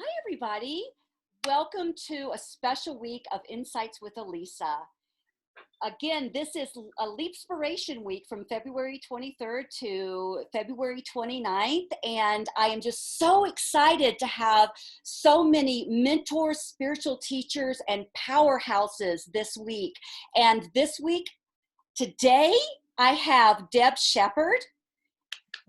Hi, everybody. Welcome to a special week of Insights with Elisa. Again, this is a Leapspiration week from February 23rd to February 29th. And I am just so excited to have so many mentors, spiritual teachers, and powerhouses this week. And this week, today, I have Deb Sheppard,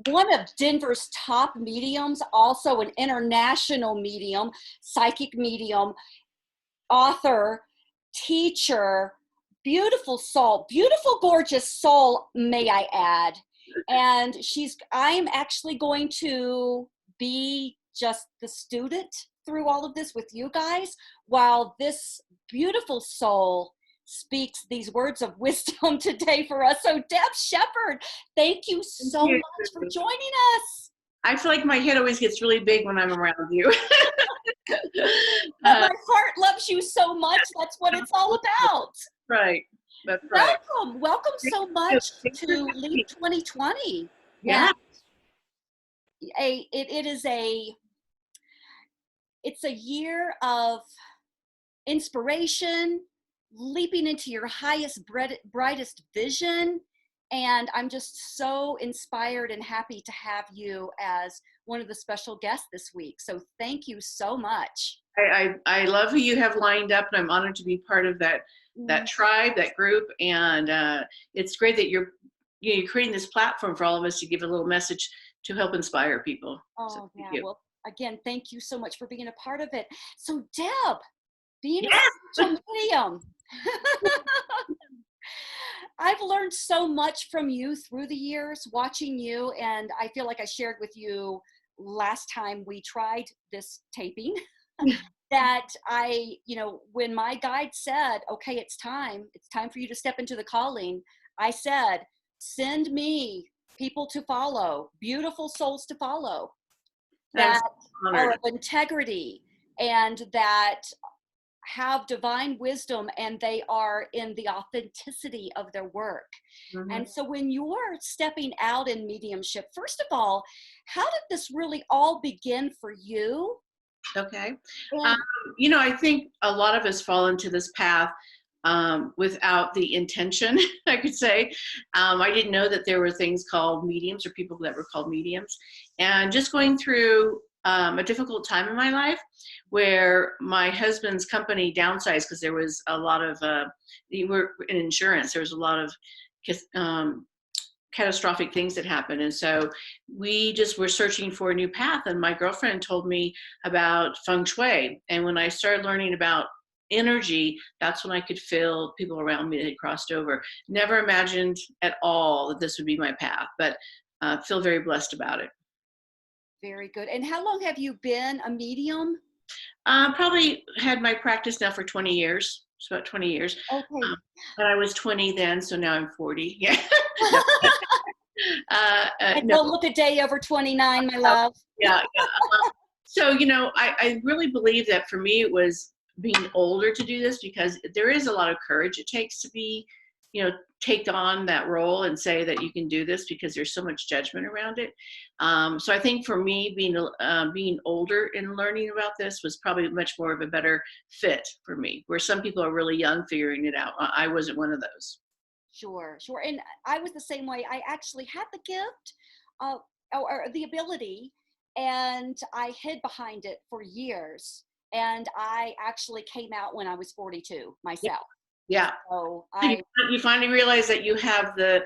one of Denver's top mediums, also an international medium, psychic medium, author, teacher, beautiful soul, beautiful, gorgeous soul, may I add. And I'm actually going to be just the student through all of this with you guys, while this beautiful soul speaks these words of wisdom today for us. So Deb Sheppard, thank you so much for joining us. I feel like my head always gets really big when I'm around you. My heart loves you so much. That's what it's all about. Right. That's right. Welcome so much to Leap 2020. Yeah. It's a year of inspiration, leaping into your highest, brightest vision. And I'm just so inspired and happy to have you as one of the special guests this week. So thank you so much. I love who you have lined up, and I'm honored to be part of that tribe, that group. And it's great that you're creating this platform for all of us to give a little message to help inspire people. Oh, so yeah. Well, again, thank you so much for being a part of it. So Deb, being a spiritual medium, I've learned so much from you through the years watching you, and I feel like I shared with you last time we tried this taping that when my guide said, okay, it's time for you to step into the calling, I said, send me people to follow, beautiful souls to follow, that are of integrity and that have divine wisdom, and they are in the authenticity of their work. Mm-hmm. And so when you're stepping out in mediumship, first of all, how did this really all begin for you? Okay. I think a lot of us fall into this path without the intention, I could say. I didn't know that there were things called mediums, or people that were called mediums. And just going through a difficult time in my life where my husband's company downsized because there was a lot of, we're in insurance, there was a lot of catastrophic things that happened. And so we just were searching for a new path. And my girlfriend told me about feng shui. And when I started learning about energy, that's when I could feel people around me that had crossed over. Never imagined at all that this would be my path, but feel very blessed about it. Very good. And how long have you been a medium? Probably had my practice now for 20 years. It's about 20 years. Okay. But I was 20 then, so now I'm 40. Yeah. Don't look a day over 29, my love. Yeah. So, I really believe that for me, it was being older to do this, because there is a lot of courage it takes to be, take on that role and say that you can do this, because there's so much judgment around it. So I think for me, being older and learning about this was probably much more of a better fit for me, where some people are really young figuring it out. I wasn't one of those. Sure. And I was the same way. I actually had the gift or the ability, and I hid behind it for years. And I actually came out when I was 42 myself. Yeah. So you finally realize that you have the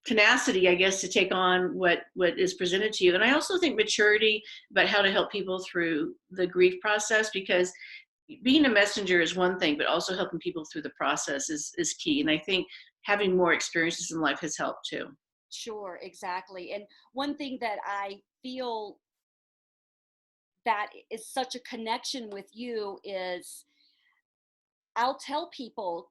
tenacity, I guess, to take on what is presented to you. And I also think maturity about how to help people through the grief process, because being a messenger is one thing, but also helping people through the process is key. And I think having more experiences in life has helped too. Sure, exactly. And one thing that I feel that is such a connection with you is, I'll tell people,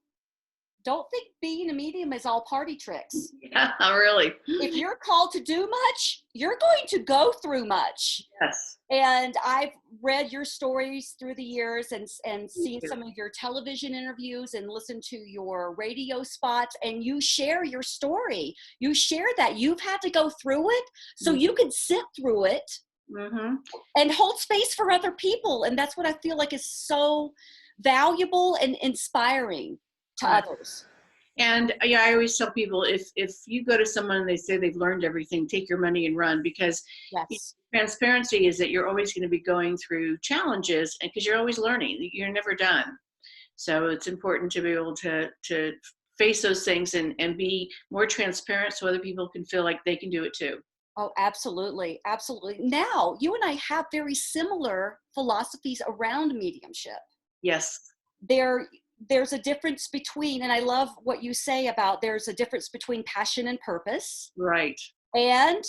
don't think being a medium is all party tricks. Yeah, really. If you're called to do much, you're going to go through much. Yes. And I've read your stories through the years and seen some of your television interviews and listened to your radio spots, and you share your story. You share that you've had to go through it so you can sit through it Mm-hmm. and hold space for other people. And that's what I feel like is so valuable and inspiring to Right. others. And yeah, I always tell people, if you go to someone and they say they've learned everything, take your money and run, because Yes. transparency is that you're always going to be going through challenges, and because you're always learning, you're never done. So it's important to be able to face those things and be more transparent so other people can feel like they can do it too. Oh, absolutely. Absolutely. Now, you and I have very similar philosophies around mediumship. Yes. There's a difference between, and I love what you say about there's a difference between passion and purpose, Right. and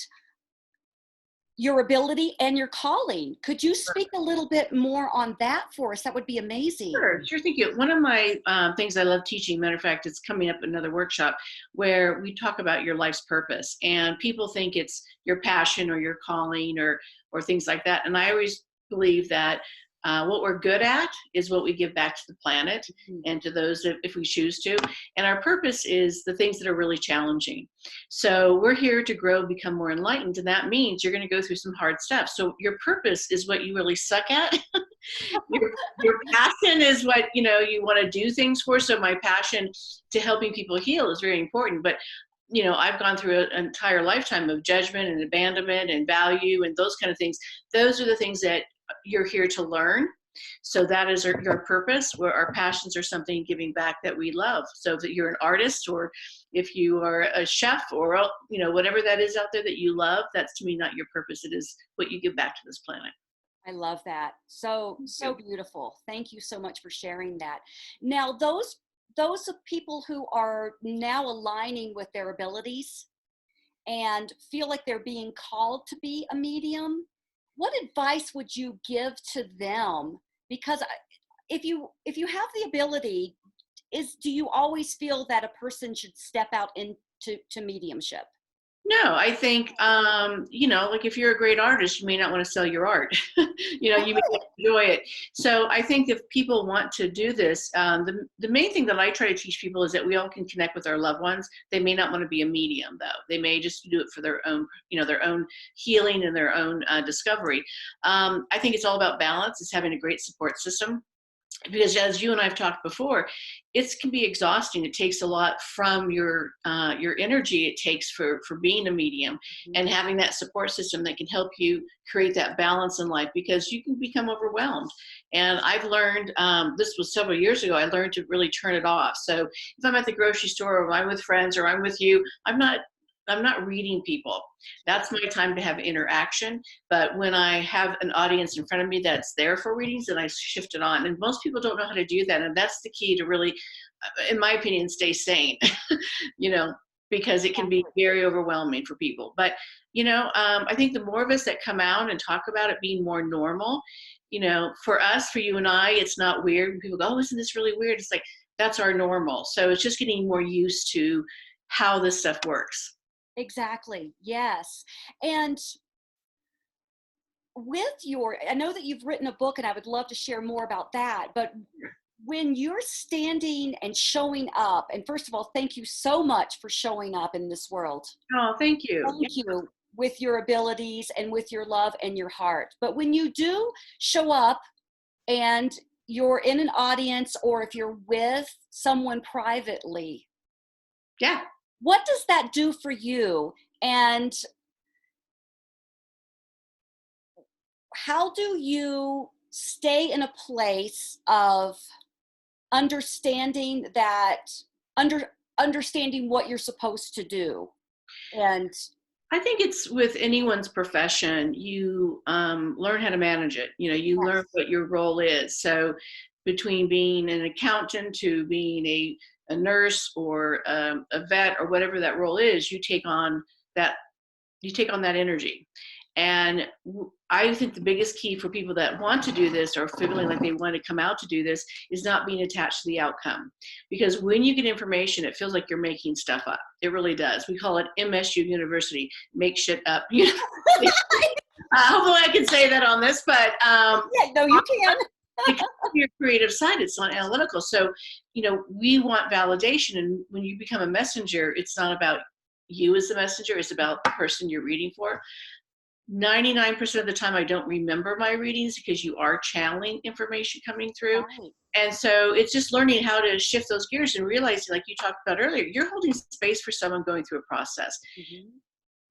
your ability and your calling. Could you speak a little bit more on that for us? That would be amazing. Sure, thank you. One of my things I love teaching, matter of fact, it's coming up another workshop where we talk about your life's purpose, and people think it's your passion or your calling or things like that. And I always believe that what we're good at is what we give back to the planet and to those if we choose to. And our purpose is the things that are really challenging. So we're here to grow, become more enlightened, and that means you're going to go through some hard steps. So your purpose is what you really suck at. your passion is what you want to do things for. So my passion to helping people heal is very important. But I've gone through an entire lifetime of judgment and abandonment and value and those kind of things. Those are the things that you're here to learn. So that is your purpose, where our passions are something giving back that we love. So that you're an artist, or if you are a chef, or whatever that is out there that you love, that's to me not your purpose. It is what you give back to this planet. I love that. So beautiful. Thank you so much for sharing that. Now, those people who are now aligning with their abilities and feel like they're being called to be a medium, what advice would you give to them? Because if you have the ability, do you always feel that a person should step out into mediumship? No, I think, like if you're a great artist, you may not want to sell your art. You may not enjoy it. So I think if people want to do this, the main thing that I try to teach people is that we all can connect with our loved ones. They may not want to be a medium, though. They may just do it for their own, their own healing and their own discovery. I think it's all about balance. It's having a great support system. Because as you and I've talked before, it can be exhausting. It takes a lot from your energy it takes for being a medium, and having that support system that can help you create that balance in life, because you can become overwhelmed. And I've learned, this was several years ago, I learned to really turn it off. So if I'm at the grocery store, or I'm with friends, or I'm with you, I'm not reading people. That's my time to have interaction. But when I have an audience in front of me that's there for readings, then I shift it on. And most people don't know how to do that. And that's the key to really, in my opinion, stay sane, because it can be very overwhelming for people. But, I think the more of us that come out and talk about it being more normal, for us, for you and I, it's not weird. When people go, oh, isn't this really weird? It's like, that's our normal. So it's just getting more used to how this stuff works. Exactly. Yes. And I know that you've written a book, and I would love to share more about that, but when you're standing and showing up, and first of all, thank you so much for showing up in this world. Oh, thank you. Thank you, with your abilities and with your love and your heart. But when you do show up and you're in an audience, or if you're with someone privately, yeah, what does that do for you? And how do you stay in a place of understanding understanding what you're supposed to do? And I think it's with anyone's profession, you learn how to manage it. You learn what your role is. So between being an accountant to being a nurse or a vet, or whatever that role is, you take on that energy. And I think the biggest key for people that want to do this, or feeling like they want to come out to do this, is not being attached to the outcome. Because when you get information, it feels like you're making stuff up. It really does. We call it MSU University, make shit up. Hopefully I can say that on this, but yeah, no, you can. Because of your creative side, it's not analytical. So, we want validation. And when you become a messenger, it's not about you as the messenger, it's about the person you're reading for. 99% of the time I don't remember my readings because you are channeling information coming through. Right. And so it's just learning how to shift those gears and realizing, like you talked about earlier, you're holding space for someone going through a process. Mm-hmm.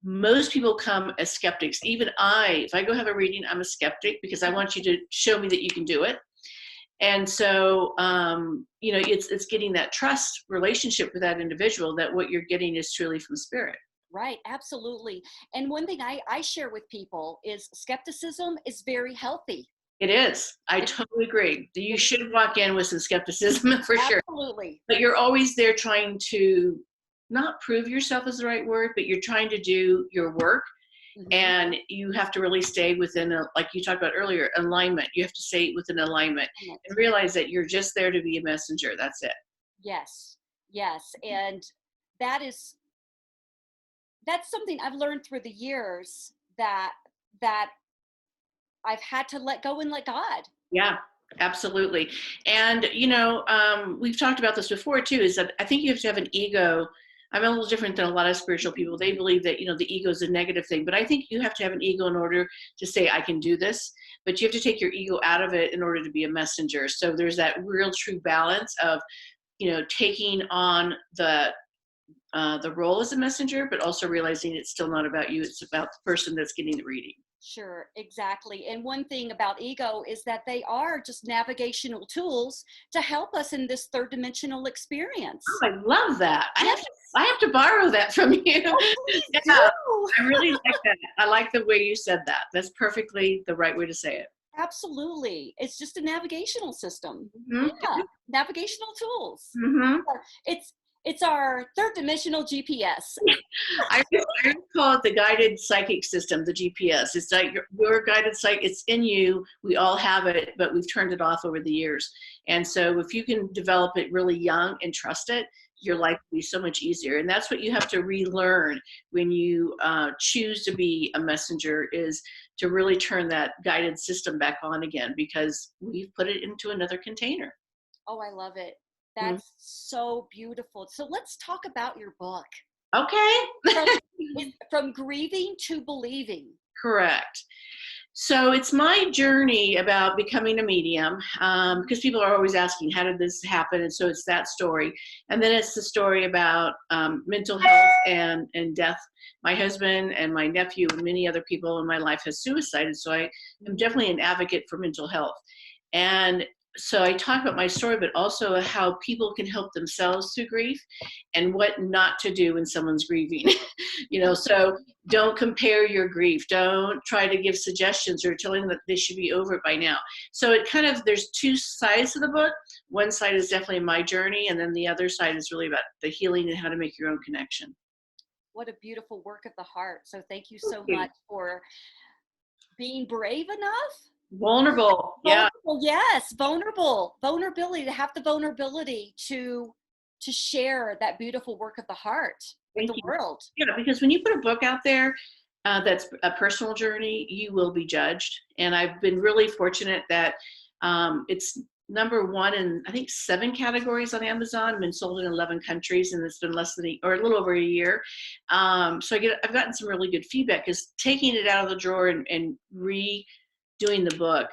Most people come as skeptics. Even if I go have a reading, I'm a skeptic because I want you to show me that you can do it. And so, it's getting that trust relationship with that individual, that what you're getting is truly from spirit. Right, absolutely. And one thing I share with people is skepticism is very healthy. It is. I It, totally agree. You it, should walk in with some skepticism for sure. absolutely. But you're always there trying to not prove yourself is the right word, but you're trying to do your work. Mm-hmm. And you have to really stay within, like you talked about earlier, alignment. You have to stay within alignment and realize that you're just there to be a messenger. That's it. Yes, yes. And that is, that's something I've learned through the years that I've had to let go and let God. Yeah, absolutely. And, we've talked about this before too, is that I think you have to have an ego. I'm a little different than a lot of spiritual people. They believe that, the ego is a negative thing, but I think you have to have an ego in order to say, I can do this, but you have to take your ego out of it in order to be a messenger. So there's that real true balance of, taking on the role as a messenger, but also realizing it's still not about you. It's about the person that's getting the reading. Sure, exactly. And one thing about ego is that they are just navigational tools to help us in this third dimensional experience. Oh, I love that. Yes. I have to borrow that from you. Oh, please Yeah, do. I really like that. I like the way you said that. That's perfectly the right way to say it. Absolutely. It's just a national system. Mm-hmm. Yeah, navigational tools. Mm-hmm. It's our third dimensional GPS. I call it the guided psychic system, the GPS. It's like your guided psychic. It's in you. We all have it, but we've turned it off over the years. And so if you can develop it really young and trust it, your life will be so much easier. And that's what you have to relearn when you choose to be a messenger, is to really turn that guided system back on again, because we've put it into another container. Oh, I love it. That's so beautiful. So let's talk about your book. Okay. From grieving to believing. Correct. So it's my journey about becoming a medium, because people are always asking, how did this happen? And so it's that story. And then it's the story about mental health and death. My husband and my nephew and many other people in my life have suicided. So I am definitely an advocate for mental health. And so I talk about my story, but also how people can help themselves through grief and what not to do when someone's grieving. So don't compare your grief. Don't try to give suggestions or telling them that they should be over it by now. So there's two sides to the book. One side is definitely my journey, and then the other side is really about the healing and how to make your own connection. What a beautiful work of the heart. So thank you so much for being brave enough. Vulnerable. Yeah. Yes, vulnerability, to have the vulnerability to share that beautiful work of the heart with the world. Yeah, because when you put a book out there that's a personal journey, you will be judged. And I've been really fortunate that it's number one in, I think, 7 categories on Amazon, been sold in 11 countries, and it's been less than a little over a year. So I've gotten some really good feedback, because taking it out of the drawer and redoing the book,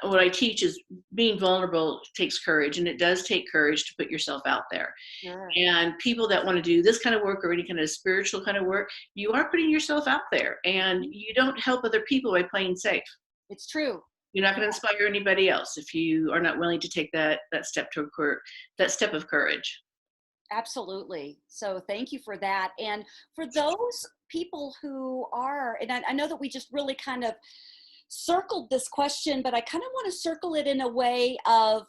what I teach is being vulnerable takes courage, and it does take courage to put yourself out there. Sure. And people that want to do this kind of work or any kind of spiritual kind of work, you are putting yourself out there, and you don't help other people by playing safe. It's true. You're not going to inspire anybody else if you are not willing to take that step that step of courage. Absolutely. So thank you for that. And for those people who are, and I know that we just really kind of circled this question, but I kind of want to circle it in a way of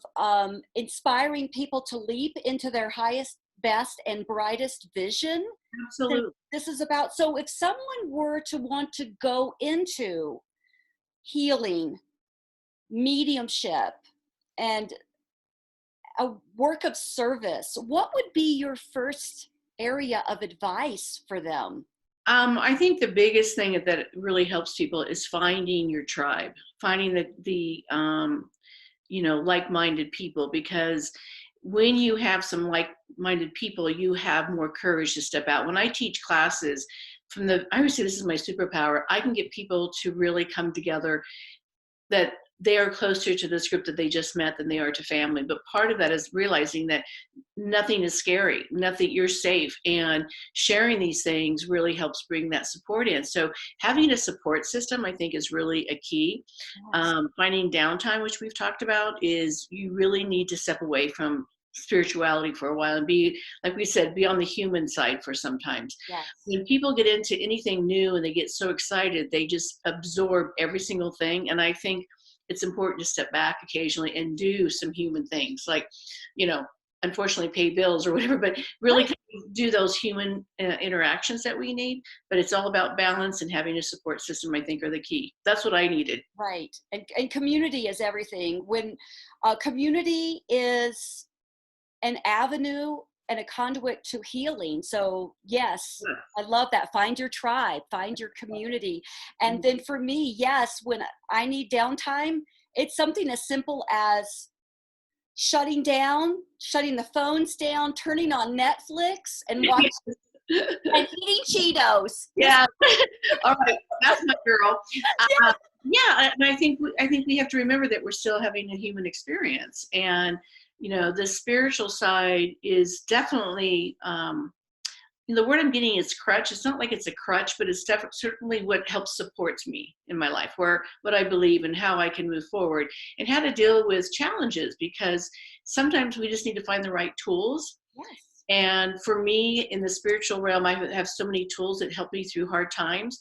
inspiring people to leap into their highest, best, and brightest vision. Absolutely. This is about, so if someone were to want to go into healing, mediumship, and a work of service, what would be your first area of advice for them? I think the biggest thing that really helps people is finding your tribe, finding the like-minded people, because when you have some like-minded people, you have more courage to step out. When I teach classes, I would say this is my superpower. I can get people to really come together, that they are closer to this group that they just met than they are to family. But part of that is realizing that nothing is scary, nothing, you're safe. And sharing these things really helps bring that support in. So having a support system, I think, is really a key. Yes. Finding downtime, which we've talked about, is you really need to step away from spirituality for a while and be, like we said, be on the human side for sometimes. Yes. When people get into anything new and they get so excited, they just absorb every single thing. And I think it's important to step back occasionally and do some human things, like, unfortunately pay bills or whatever, but really kind of do those human interactions that we need. But it's all about balance, and having a support system, I think, are the key. That's what I needed. Right. And community is everything. When community is an avenue and a conduit to healing. So yes, I love that. Find your tribe, find your community. And then for me, yes, when I need downtime, it's something as simple as shutting the phones down, turning on Netflix and watching and eating Cheetos. Yeah. All right. That's my girl. Yeah. And I think we have to remember that we're still having a human experience. And, the spiritual side is definitely, the word I'm getting is crutch. It's not like it's a crutch, but it's certainly what helps supports me in my life, where what I believe and how I can move forward and how to deal with challenges, because sometimes we just need to find the right tools. Yes. And for me, in the spiritual realm, I have so many tools that help me through hard times.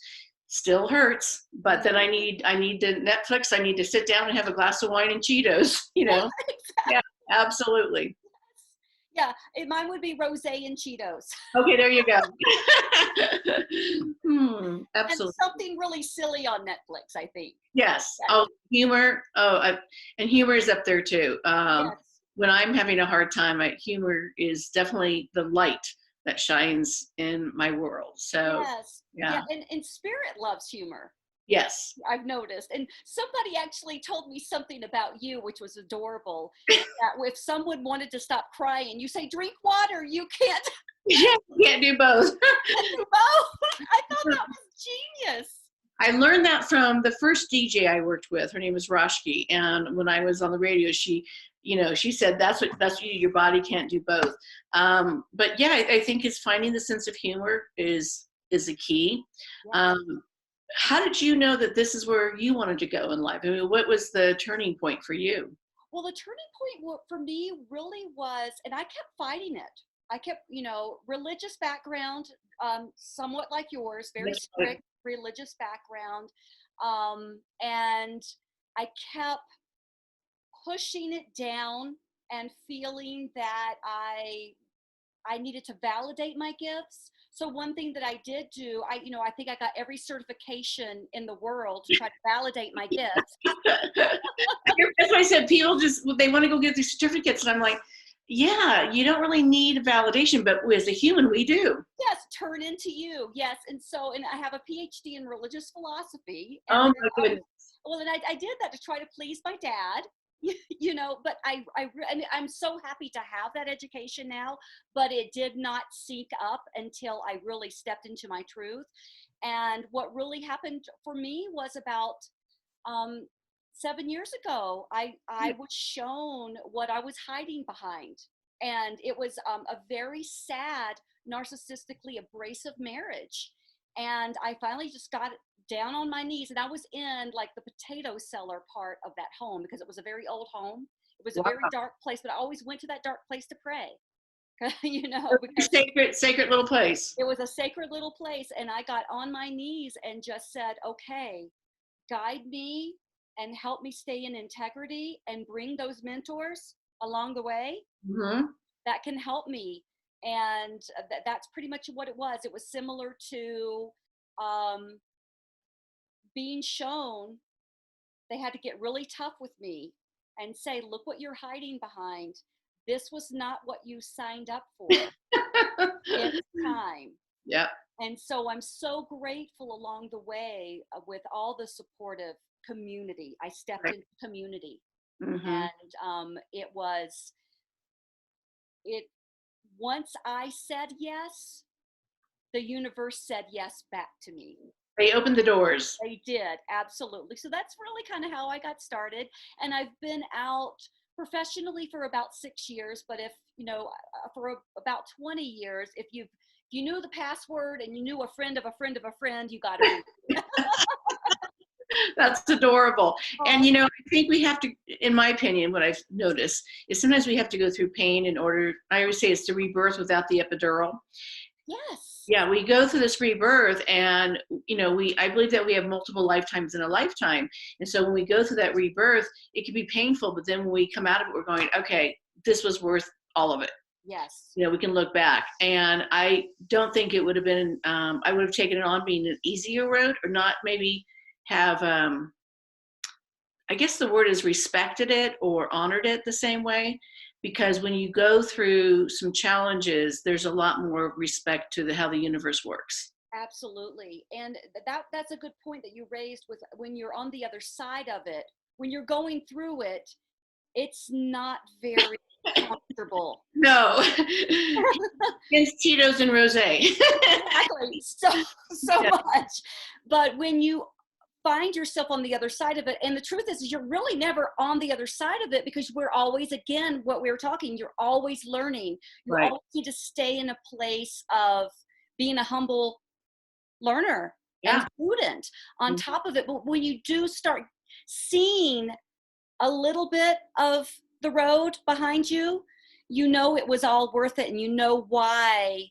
Still hurts, but then I need to Netflix. I need to sit down and have a glass of wine and Cheetos, Exactly. Yeah, absolutely. Yeah, mine would be rosé and Cheetos. Okay, there you go. Absolutely. And something really silly on Netflix, I think. Yes. Oh, humor. And humor is up there too. Yes. When I'm having a hard time, humor is definitely the light that shines in my world. So yes. yeah. And spirit loves humor. Yes. I've noticed. And somebody actually told me something about you, which was adorable. That if someone wanted to stop crying, you say, drink water. You can't. Yeah, you can't do both. I thought that was genius. I learned that from the first DJ I worked with. Her name was Roshki. And when I was on the radio, she said, that's what your body can't do both. But yeah, I think it's finding the sense of humor is a key. Yeah. How did you know that this is where you wanted to go in life? I mean, what was the turning point for you? Well, the turning point for me really was, and I kept fighting it. I kept, religious background, somewhat like yours, very strict religious background. And I kept pushing it down and feeling that I needed to validate my gifts. So one thing that I did do, I think I got every certification in the world to try to validate my gifts. That's why I said people they want to go get these certificates. And I'm like, yeah, you don't really need validation, but as a human, we do. Yes, turn into you. Yes. And I have a PhD in religious philosophy. And oh my goodness. And I did that to try to please my dad. But I'm so happy to have that education now, but it did not sync up until I really stepped into my truth. And what really happened for me was about 7 years ago, I was shown what I was hiding behind. And it was a very sad, narcissistically abrasive marriage. And I finally just got down on my knees, and I was in like the potato cellar part of that home because it was a very old home. It was a very dark place, but I always went to that dark place to pray. Because sacred little place. It was a sacred little place. And I got on my knees and just said, okay, guide me and help me stay in integrity and bring those mentors along the way that can help me. And that's pretty much what it was. It was similar to being shown. They had to get really tough with me and say, look what you're hiding behind. This was not what you signed up for. It's time. Yeah. And so I'm so grateful along the way with all the supportive community. I stepped into community. And once I said yes, the universe said yes back to me. They opened the doors. They did, absolutely. So that's really kind of how I got started. And I've been out professionally for about 6 years, but if, for about 20 years, if you knew the password and you knew a friend of a friend of a friend, you got to be. That's adorable. And, Oh, I think we have to, in my opinion, what I've noticed is sometimes we have to go through pain in order, I always say it's the rebirth without the epidural. yes. Yeah, we go through this rebirth and, I believe that we have multiple lifetimes in a lifetime. And so when we go through that rebirth, it can be painful, but then when we come out of it, we're going, okay, this was worth all of it. Yes. We can look back. And I don't think it would have been, I would have taken it on being an easier road or not maybe have, I guess the word is respected it or honored it the same way. Because when you go through some challenges, there's a lot more respect to how the universe works. Absolutely. And that's a good point that you raised with when you're on the other side of it, when you're going through it, it's not very comfortable. No. It's Tito's and rosé. Exactly. So much. But when you find yourself on the other side of it, and the truth is you're really never on the other side of it, because we're always, again, what we were talking, you're always learning. You Right. always need to stay in a place of being a humble learner and student on top of it. But when you do start seeing a little bit of the road behind you, it was all worth it, and why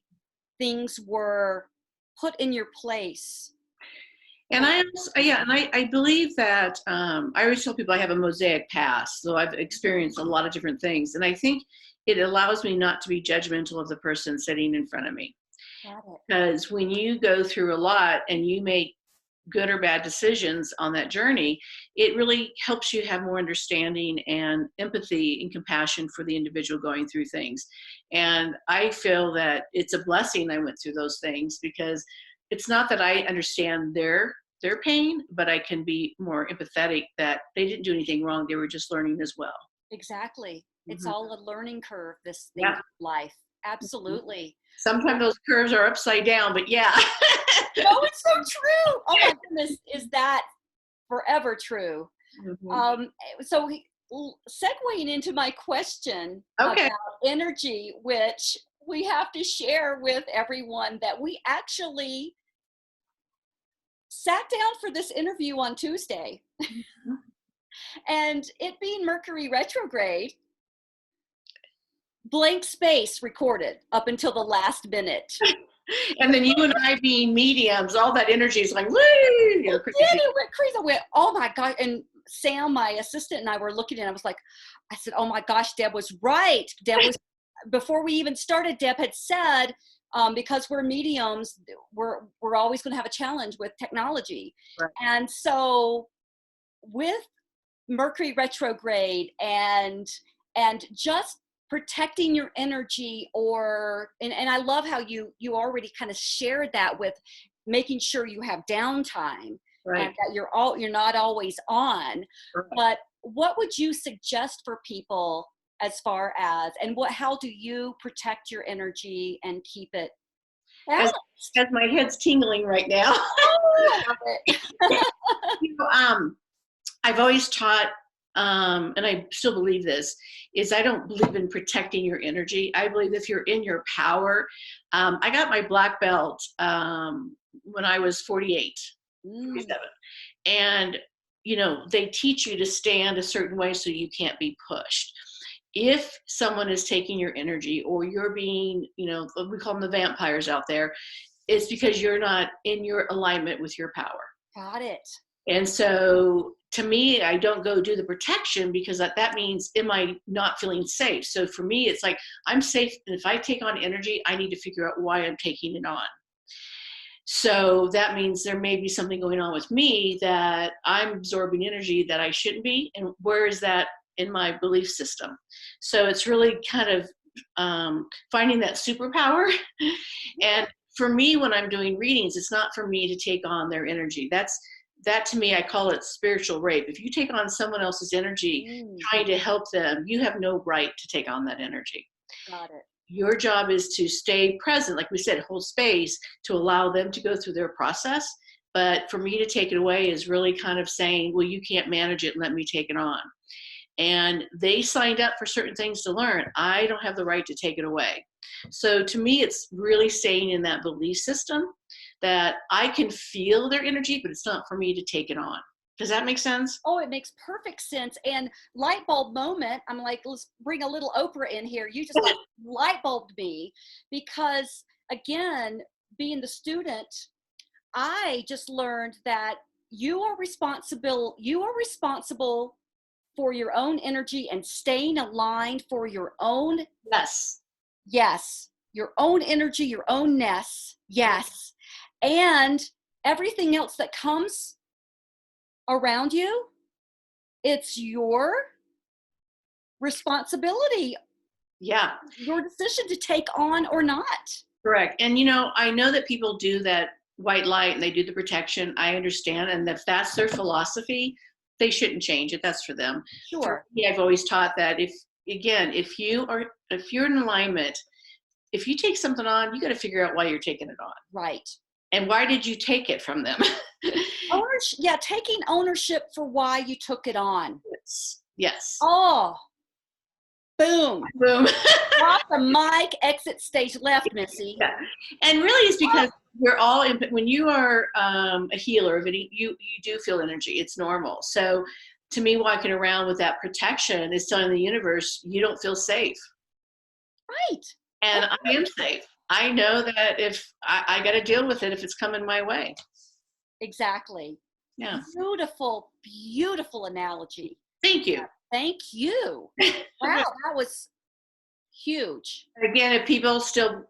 things were put in your place. And I believe that I always tell people I have a mosaic past, so I've experienced a lot of different things, and I think it allows me not to be judgmental of the person sitting in front of me. Because when you go through a lot and you make good or bad decisions on that journey, it really helps you have more understanding and empathy and compassion for the individual going through things. And I feel that it's a blessing I went through those things, because it's not that I understand their pain, but I can be more empathetic that they didn't do anything wrong. They were just learning as well. Exactly. It's Mhm. all a learning curve, this thing of life. Absolutely. Sometimes those curves are upside down, but yeah. No, it's so true. Oh my goodness, is that forever true? So segueing into my question Okay. about energy, which we have to share with everyone, that we actually sat down for this interview on Tuesday. And it being Mercury retrograde, blank space recorded up until the last minute. And then you and I being mediums, all that energy is like, woo! It went crazy. I went, oh my God. And Sam, my assistant, and I were looking, and I said, oh my gosh, Deb was right. Before we even started, Deb had said, because we're mediums, we're always going to have a challenge with technology. Right. And so with Mercury retrograde and just protecting your energy, and I love how you already kind of shared that with making sure you have downtime, Right. and that you're not always on. Right. But what would you suggest for people as far as, and how do you protect your energy and keep it balanced? As my head's tingling right now. Oh, I love it. I've always taught, and I still believe this, is I don't believe in protecting your energy. I believe if you're in your power, I got my black belt when I was 48, 47. And, they teach you to stand a certain way so you can't be pushed. If someone is taking your energy, or you're being, we call them the vampires out there, it's because you're not in your alignment with your power. Got it. And so to me, I don't go do the protection, because that means, am I not feeling safe? So for me, it's like, I'm safe. And if I take on energy, I need to figure out why I'm taking it on. So that means there may be something going on with me that I'm absorbing energy that I shouldn't be. And where is that in my belief system? So it's really kind of finding that superpower. And for me, when I'm doing readings, it's not for me to take on their energy. That to me, I call it spiritual rape. If you take on someone else's energy, trying to help them, you have no right to take on that energy. Got it. Your job is to stay present, like we said, hold space to allow them to go through their process. But for me to take it away is really kind of saying, well, you can't manage it, let me take it on. And they signed up for certain things to learn. I don't have the right to take it away. So to me, it's really staying in that belief system that I can feel their energy, but it's not for me to take it on. Does that make sense? Oh, it makes perfect sense. And light bulb moment, I'm like, let's bring a little Oprah in here. You just like light bulbed me, because again, being the student, I just learned that you are responsible for your own energy and staying aligned for your own, Yes. yes, your own energy, your own ness. Yes. And everything else that comes around you, it's your responsibility. Yeah. Your decision to take on or not. Correct. And I know that people do that white light and they do the protection. I understand. And if that's their philosophy, they shouldn't change it. That's for them. Sure. For me, I've always taught that if you're in alignment, if you take something on, you got to figure out why you're taking it on. Right. And why did you take it from them? Yeah, taking ownership for why you took it on. Yes. Oh, boom. Boom. Off the mic, exit stage left, Missy. Yeah. And really it's because we're all when you are a healer, you do feel energy. It's normal. So to me, walking around with that protection is telling the universe, you don't feel safe. Right. And I am safe. I know that if I got to deal with it if it's coming my way. Exactly. Yeah. Beautiful, beautiful analogy. Thank you. Thank you. Wow, that was huge. Again, if people still,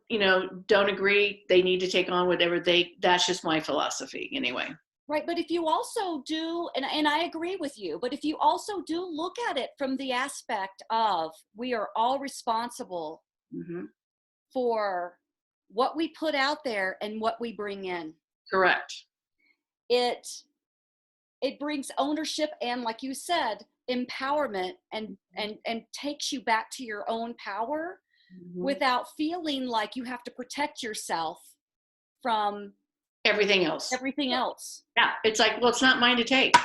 don't agree, they need to take on whatever that's just my philosophy anyway. Right. But if you also do, and I agree with you, but if you also do look at it from the aspect of we are all responsible for what we put out there and what we bring in. Correct. It brings ownership and, like you said, empowerment and takes you back to your own power without feeling like you have to protect yourself from everything else. Yeah. It's like, well, it's not mine to take.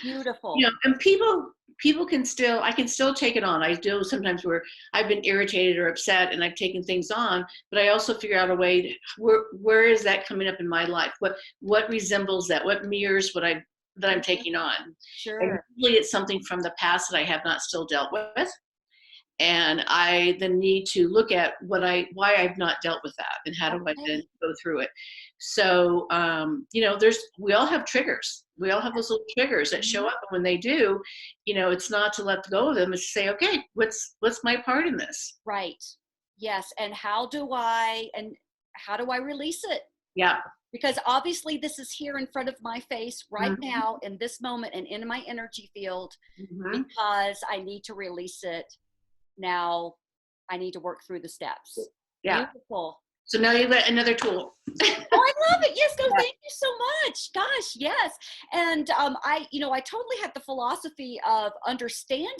Beautiful. And people can still, I can still take it on. I do sometimes where I've been irritated or upset and I've taken things on, but I also figure out a way to, where is that coming up in my life? What resembles that? What mirrors that I'm taking on? Sure. And usually it's something from the past that I have not still dealt with. And I then need to look at why I've not dealt with that and how do I then go through it. So, we all have triggers. We all have those little triggers that show up. And when they do, it's not to let go of them. It's to say, okay, what's my part in this? Right. Yes. And how do I release it? Yeah. Because obviously this is here in front of my face right now in this moment and in my energy field because I need to release it. Now I need to work through the steps. Yeah. Beautiful. So now you've got another tool. Oh, I love it. Yes. No, thank you so much. Gosh. Yes. And I totally had the philosophy of understanding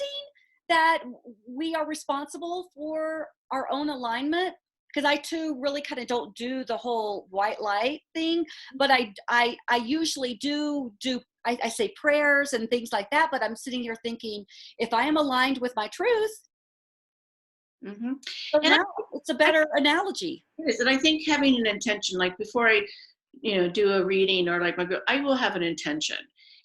that we are responsible for our own alignment. Because I too really kind of don't do the whole white light thing, but I usually do I say prayers and things like that. But I'm sitting here thinking, if I am aligned with my truth, so now it's a better analogy. It is, and I think having an intention, like before I, do a reading or like I will have an intention,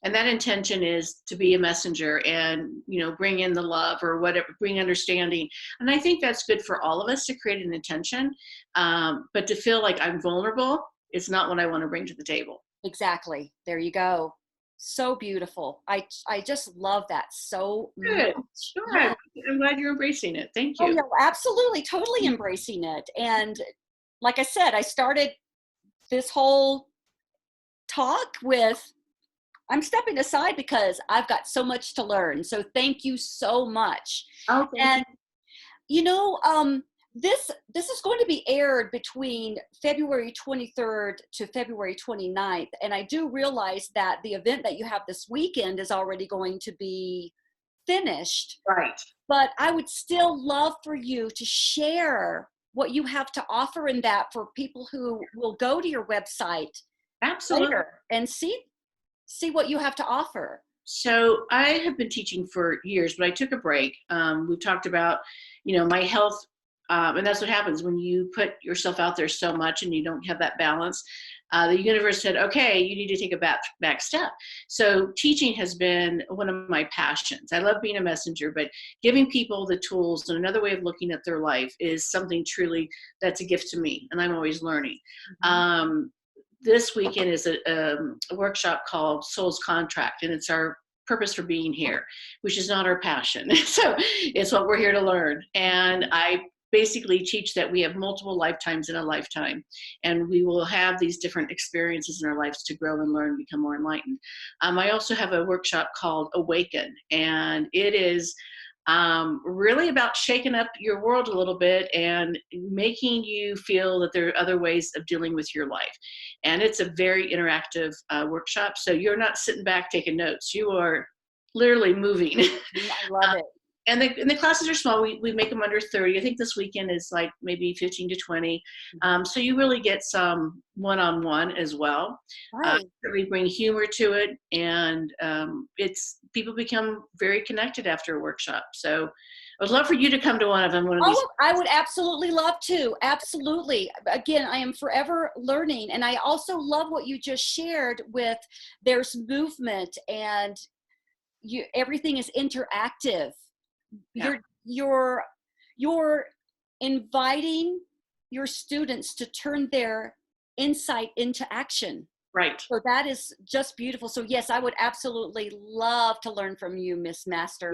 and that intention is to be a messenger and bring in the love or whatever, bring understanding, and I think that's good for all of us to create an intention. But to feel like I'm vulnerable is not what I want to bring to the table. Exactly. There you go. So beautiful. I just love that so good. much. Sure. I'm glad you're embracing it. Thank you. Oh, yeah, absolutely. Totally embracing it. And like I said, I started this whole talk with, I'm stepping aside because I've got so much to learn. So thank you so much. Oh, thank you. This is going to be aired between February 23rd to February 29th. And I do realize that the event that you have this weekend is already going to be finished. Right. But I would still love for you to share what you have to offer in that for people who will go to your website Absolutely. later and see what you have to offer. So I have been teaching for years, but I took a break. We talked about, my health, and that's what happens when you put yourself out there so much and you don't have that balance. The universe said, okay, you need to take a back step. So teaching has been one of my passions. I love being a messenger, but giving people the tools and another way of looking at their life is something truly that's a gift to me, and I'm always learning. Mm-hmm. This weekend is a workshop called Soul's Contract, and it's our purpose for being here, which is not our passion. So it's what we're here to learn. And I basically teach that we have multiple lifetimes in a lifetime, and we will have these different experiences in our lives to grow and learn, become more enlightened. I also have a workshop called Awaken, and it is really about shaking up your world a little bit and making you feel that there are other ways of dealing with your life. And it's a very interactive workshop. So you're not sitting back taking notes. You are literally moving. I love it. And the classes are small. We make them under 30. I think this weekend is like maybe 15 to 20. So you really get some one-on-one as well. Right. We bring humor to it, and people become very connected after a workshop. So I would love for you to come to one of them. I would absolutely love to. Absolutely. Again, I am forever learning. And I also love what you just shared with there's movement and everything is interactive. Yeah. You're inviting your students to turn their insight into action. Right. So that is just beautiful. So yes, I would absolutely love to learn from you, Miss Master.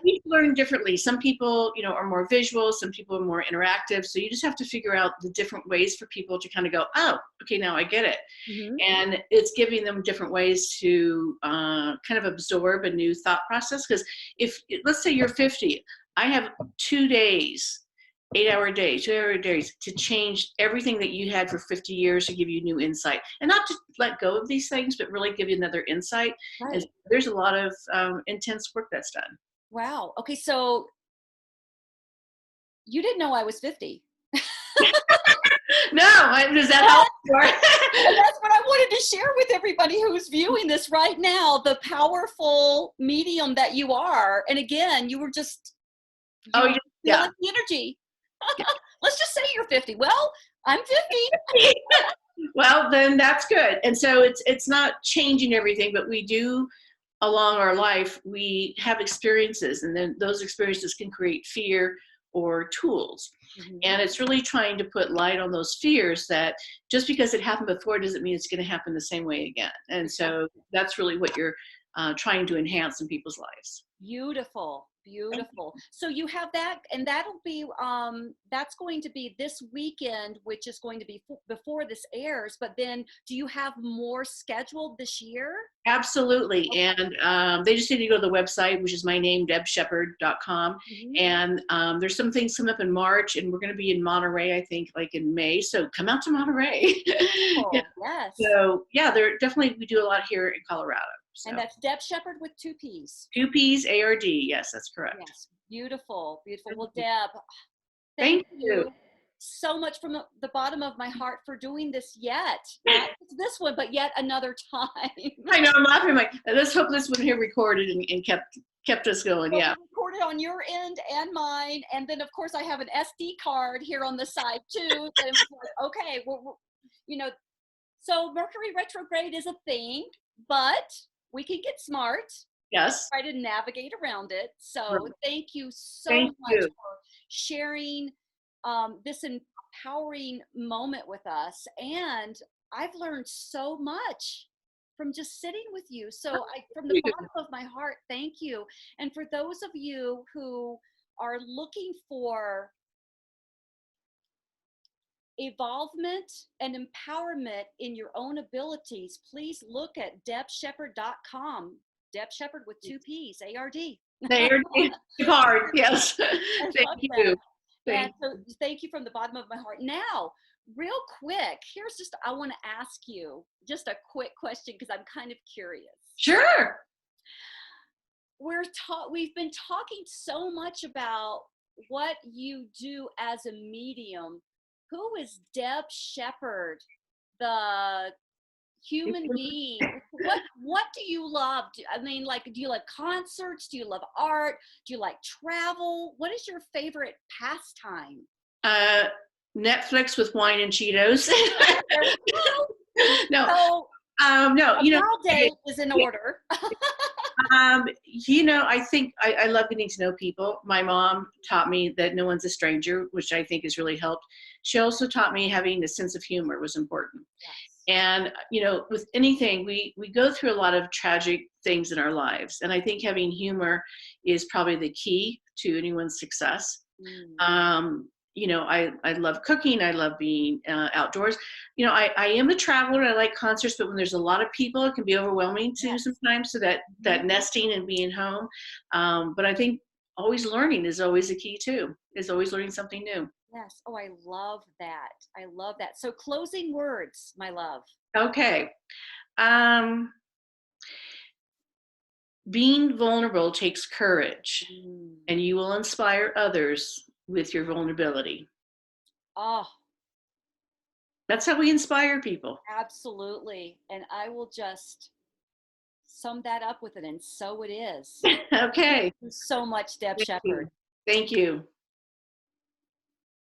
We learn differently. Some people, are more visual. Some people are more interactive. So you just have to figure out the different ways for people to kind of go, oh, okay, now I get it. Mm-hmm. And it's giving them different ways to kind of absorb a new thought process. Because let's say you're 50, I have 2 days, 8-hour days, 2-hour days to change everything that you had for 50 years to give you new insight, and not to let go of these things, but really give you another insight. Right. And there's a lot of intense work that's done. Wow. Okay. So you didn't know I was 50. No, does that help? That's what I wanted to share with everybody who's viewing this right now, the powerful medium that you are. And again, you were just feeling the energy. Let's just say you're 50. Well, I'm 50. Well, then that's good. And so it's not changing everything, but we do along our life, we have experiences, and then those experiences can create fear or tools. Mm-hmm. And it's really trying to put light on those fears that just because it happened before doesn't mean it's going to happen the same way again. And so that's really what you're trying to enhance in people's lives. Beautiful. Beautiful. So you have that, and that'll be, that's going to be this weekend, which is going to be before this airs, but then do you have more scheduled this year? Absolutely. Okay. And they just need to go to the website, which is my name, debsheppard.com. Mm-hmm. And there's some things coming up in March, and we're going to be in Monterey, I think, like in May. So come out to Monterey. Cool. Yeah. Yes. So yeah, we do a lot here in Colorado. So. And that's Deb Sheppard with 2 P's. 2 P's, A-R-D. Yes, that's correct. Yes. Beautiful. Beautiful. Well, Deb, thank you so much from the bottom of my heart for doing this yet. Not this one, but yet another time. I know, I'm laughing. Let's hope this one here recorded and kept us going. Yeah. Recorded on your end and mine. And then, of course, I have an SD card here on the side, too. And okay, so Mercury retrograde is a thing, but we can get smart. Yes. Try to navigate around it. So thank you so much for sharing this empowering moment with us. And I've learned so much from just sitting with you. So from the bottom of my heart, thank you. And for those of you who are looking for evolvement and empowerment in your own abilities, please look at debsheppard.com. Deb Sheppard with 2 P's, A-R-D. A-R-D, hard, yes. Thank you. Thank you from the bottom of my heart. Now, real quick, I want to ask you just a quick question because I'm kind of curious. Sure. we've been talking so much about what you do as a medium. Who is Deb Sheppard, the human being? What do you love? I mean, like, do you like concerts? Do you love art? Do you like travel? What is your favorite pastime? Netflix with wine and Cheetos. No, So no, a girl date is in order. I think I love getting to know people. My mom taught me that no one's a stranger, which I think has really helped. She also taught me having a sense of humor was important. Yes. And, with anything, we go through a lot of tragic things in our lives. And I think having humor is probably the key to anyone's success. I love cooking. I love being outdoors. I am a traveler. I like concerts, but when there's a lot of people, it can be overwhelming too sometimes. So that nesting and being home. But I think always learning is always a key too, is always learning something new. Yes. Oh, I love that. I love that. So closing words, my love. Okay. Being vulnerable takes courage, and you will inspire others with your vulnerability. Oh, that's how we inspire people. Absolutely. And I will just sum that up with it. And so it is. Okay. Thank you so much, Deb Sheppard. Thank you.